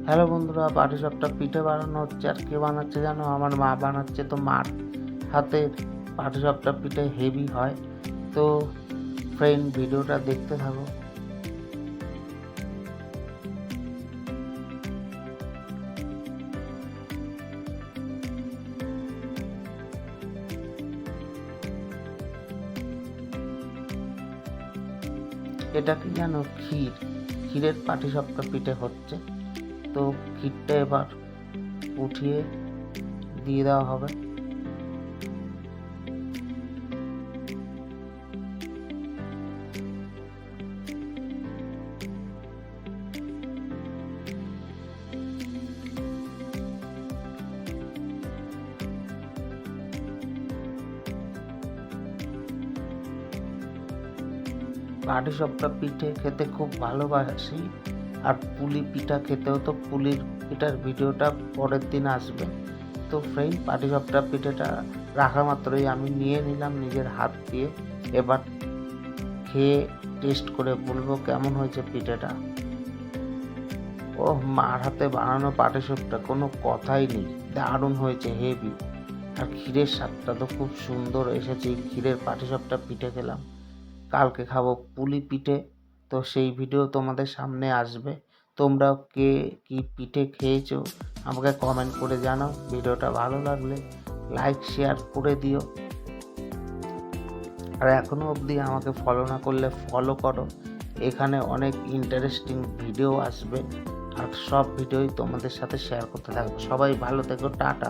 Hello বন্ধুরা, পাটিসাপটা পিঠে বানানো হচ্ছে। আর কে বানাচ্ছে জানো? আমার মা বানাচ্ছে। তো মার হাতের পাটিসাপটা পিঠে হেভি হয়। তো ফ্রেন্ড, ভিডিওটা দেখতে থাকো। এটা কি জানো? ক্ষীরের পাটিসাপটা পিঠে হচ্ছে। তো ক্ষীরটা এবার উঠিয়ে দিয়ে দেওয়া হবে। পাটিসাপটা পিঠে খেতে খুব ভালোবাসি। আর পুলি পিঠা খেতেও। তো পুলির পিঠার ভিডিওটা পরের দিন আসবে। তো ফ্রেন্ড, পাটিসাপটা পিঠেটা রাখা মাত্রই আমি নিয়ে নিলাম নিজের হাত দিয়ে। এবার খেয়ে টেস্ট করে বলবো কেমন হয়েছে পিঠেটা। মার হাতে বানানো পাটিসাপটা কোনো কথাই নেই, দারুণ হয়েছে, হেভি। আর ক্ষীরের স্বাদটা তো খুব সুন্দর এসেছে। ক্ষীরের পাটিসাপটা পিঠে খেলাম। কালকে খাবো পুলি পিঠে। তো সেই ভিডিও তোমাদের সামনে আসবে। তোমরাও কে কি পিঠে খেয়েছো আমাকে কমেন্ট করে জানাও। ভিডিওটা ভালো লাগলে লাইক শেয়ার করে দিও। আর এখনও অবধি আমাকে ফলো না করলে ফলো করো। এখানে অনেক ইন্টারেস্টিং ভিডিও আসবে। আর সব ভিডিওই তোমাদের সাথে শেয়ার করতে থাকবো। সবাই ভালো থেকো, টাটা।